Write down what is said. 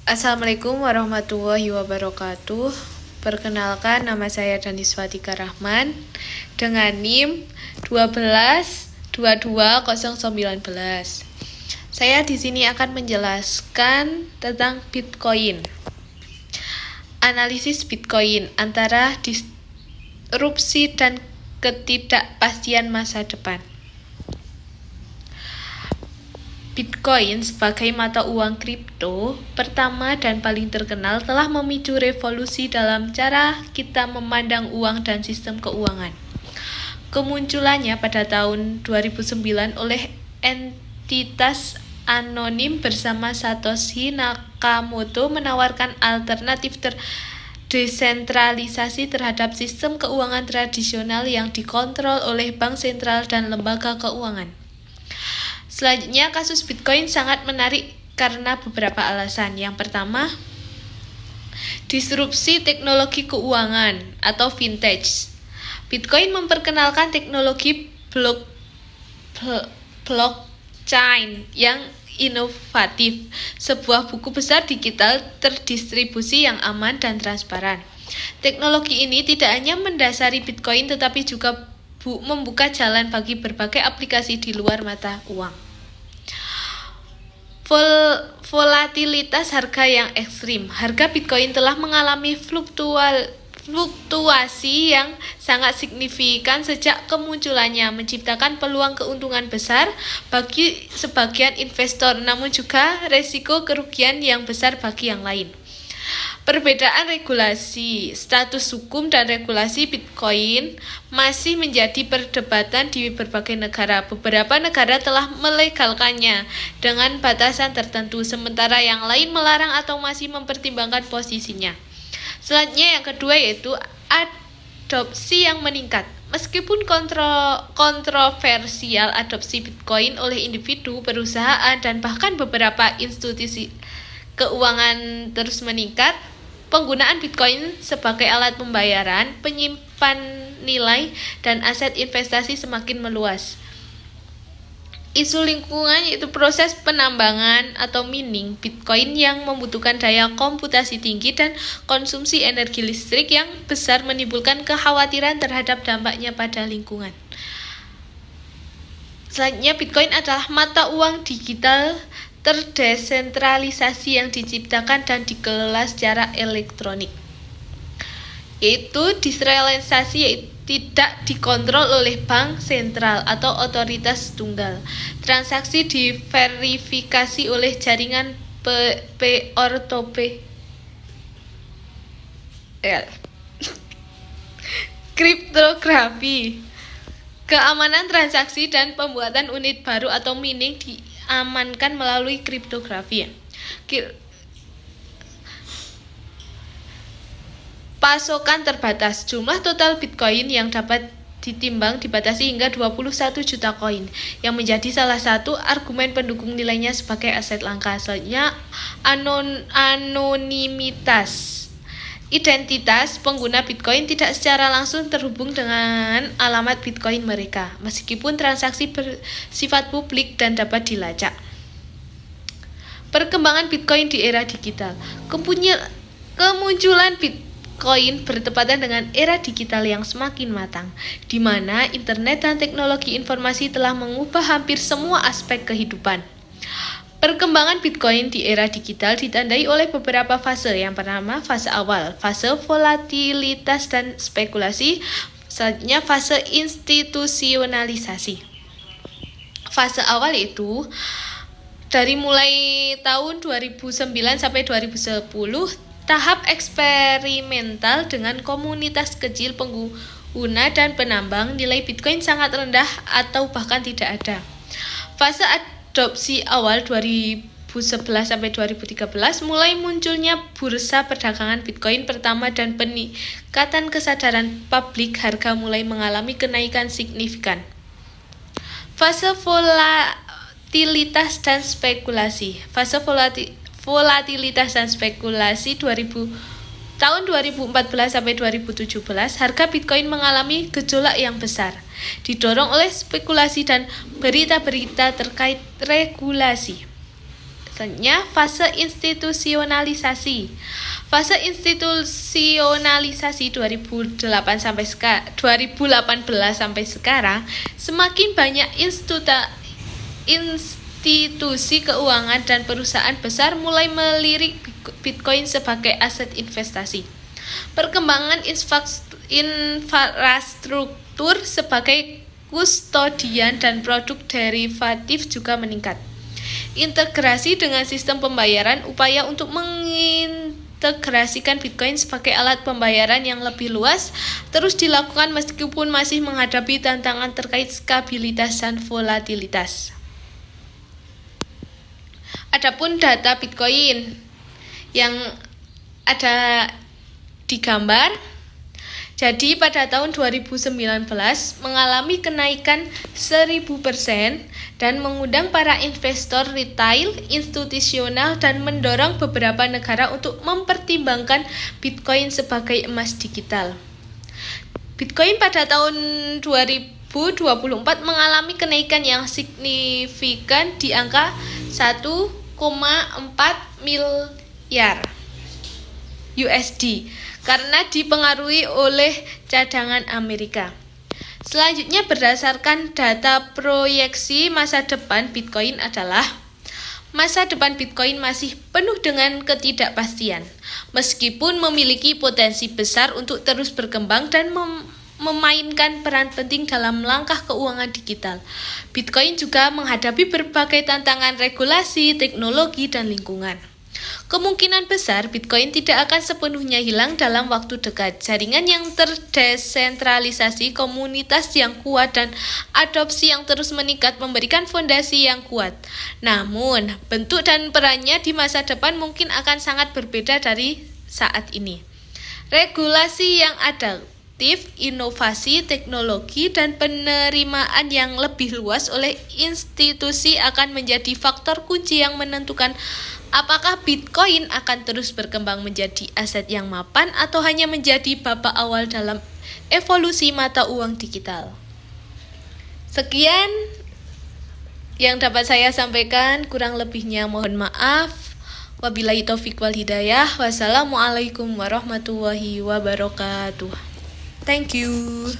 Assalamualaikum warahmatullahi wabarakatuh. Perkenalkan, nama saya Daniswati Rahman dengan NIM 12220019. Saya di sini akan menjelaskan tentang Bitcoin. Analisis Bitcoin antara disrupsi dan ketidakpastian masa depan. Bitcoin sebagai mata uang kripto pertama dan paling terkenal telah memicu revolusi dalam cara kita memandang uang dan sistem keuangan. Kemunculannya pada tahun 2009 oleh entitas anonim bersama Satoshi Nakamoto menawarkan alternatif desentralisasi terhadap sistem keuangan tradisional yang dikontrol oleh bank sentral dan lembaga keuangan. Selanjutnya, kasus Bitcoin sangat menarik karena beberapa alasan. Yang pertama, disrupsi teknologi keuangan atau vintage. Bitcoin memperkenalkan teknologi blockchain yang inovatif, sebuah buku besar digital terdistribusi yang aman dan transparan. Teknologi ini tidak hanya mendasari Bitcoin tetapi juga membuka jalan bagi berbagai aplikasi di luar mata uang. Volatilitas harga yang ekstrim. Harga Bitcoin telah mengalami fluktuasi yang sangat signifikan sejak kemunculannya, menciptakan peluang keuntungan besar bagi sebagian investor, namun juga resiko kerugian yang besar bagi yang lain. Perbedaan regulasi, status hukum dan regulasi Bitcoin masih menjadi perdebatan di berbagai negara. Beberapa negara telah melegalkannya dengan batasan tertentu, sementara yang lain melarang atau masih mempertimbangkan posisinya. Selanjutnya yang kedua yaitu adopsi yang meningkat. Meskipun kontroversial, adopsi Bitcoin oleh individu, perusahaan, dan bahkan beberapa institusi keuangan terus meningkat, penggunaan Bitcoin sebagai alat pembayaran, penyimpan nilai, dan aset investasi semakin meluas. Isu lingkungan yaitu proses penambangan atau mining Bitcoin yang membutuhkan daya komputasi tinggi dan konsumsi energi listrik yang besar menimbulkan kekhawatiran terhadap dampaknya pada lingkungan. Selanjutnya, Bitcoin adalah mata uang digital terdesentralisasi yang diciptakan dan dikelola secara elektronik, yaitu desentralisasi, tidak dikontrol oleh bank sentral atau otoritas tunggal. Transaksi diverifikasi oleh jaringan peer-to-peer kriptografi. Keamanan transaksi dan pembuatan unit baru atau mining diamankan melalui kriptografi. Pasokan terbatas. Jumlah total Bitcoin yang dapat ditimbang dibatasi hingga 21 juta koin, yang menjadi salah satu argumen pendukung nilainya sebagai aset langka. Selanjutnya, anonimitas. Identitas pengguna Bitcoin tidak secara langsung terhubung dengan alamat Bitcoin mereka, meskipun transaksi bersifat publik dan dapat dilacak. Perkembangan Bitcoin di era digital. Kemunculan Bitcoin bertepatan dengan era digital yang semakin matang, di mana internet dan teknologi informasi telah mengubah hampir semua aspek kehidupan. Perkembangan Bitcoin di era digital ditandai oleh beberapa fase. Yang pertama, fase awal, fase volatilitas dan spekulasi. Selanjutnya, fase institusionalisasi. Fase awal itu dari mulai tahun 2009 sampai 2010, tahap eksperimental dengan komunitas kecil pengguna dan penambang. Nilai Bitcoin sangat rendah atau bahkan tidak ada. Fase adopsi awal 2011 sampai 2013, mulai munculnya bursa perdagangan Bitcoin pertama dan peningkatan kesadaran publik, harga mulai mengalami kenaikan signifikan. Fase volatilitas dan spekulasi. Fase volatilitas dan spekulasi tahun 2014 sampai 2017, harga Bitcoin mengalami gejolak yang besar, didorong oleh spekulasi dan berita-berita terkait regulasi. Selanjutnya, fase institusionalisasi. Fase institusionalisasi 2018 sampai sekarang, semakin banyak institusi keuangan dan perusahaan besar mulai melirik Bitcoin sebagai aset investasi. Perkembangan infrastruktur sebagai kustodian dan produk derivatif juga meningkat. Integrasi dengan sistem pembayaran, upaya untuk mengintegrasikan Bitcoin sebagai alat pembayaran yang lebih luas terus dilakukan meskipun masih menghadapi tantangan terkait stabilitas dan volatilitas. Adapun data Bitcoin yang ada di gambar, jadi pada tahun 2019 mengalami kenaikan 1000% dan mengundang para investor retail, institusional, dan mendorong beberapa negara untuk mempertimbangkan Bitcoin sebagai emas digital. Bitcoin pada tahun 2024 mengalami kenaikan yang signifikan di angka 1,4 miliar USD karena dipengaruhi oleh cadangan Amerika. Selanjutnya, berdasarkan data proyeksi masa depan Bitcoin adalah masa depan Bitcoin masih penuh dengan ketidakpastian, meskipun memiliki potensi besar untuk terus berkembang dan memainkan peran penting dalam langkah keuangan digital. Bitcoin juga menghadapi berbagai tantangan regulasi, teknologi, dan lingkungan. Kemungkinan besar Bitcoin tidak akan sepenuhnya hilang dalam waktu dekat. Jaringan yang terdesentralisasi, komunitas yang kuat, dan adopsi yang terus meningkat memberikan fondasi yang kuat. Namun, bentuk dan perannya di masa depan mungkin akan sangat berbeda dari saat ini. Regulasi yang adaptif, inovasi, teknologi, dan penerimaan yang lebih luas oleh institusi akan menjadi faktor kunci yang menentukan apakah Bitcoin akan terus berkembang menjadi aset yang mapan atau hanya menjadi babak awal dalam evolusi mata uang digital. Sekian yang dapat saya sampaikan, kurang lebihnya mohon maaf. Wabillahi taufiq wal hidayah. Wassalamualaikum warahmatullahi wabarakatuh. Thank you.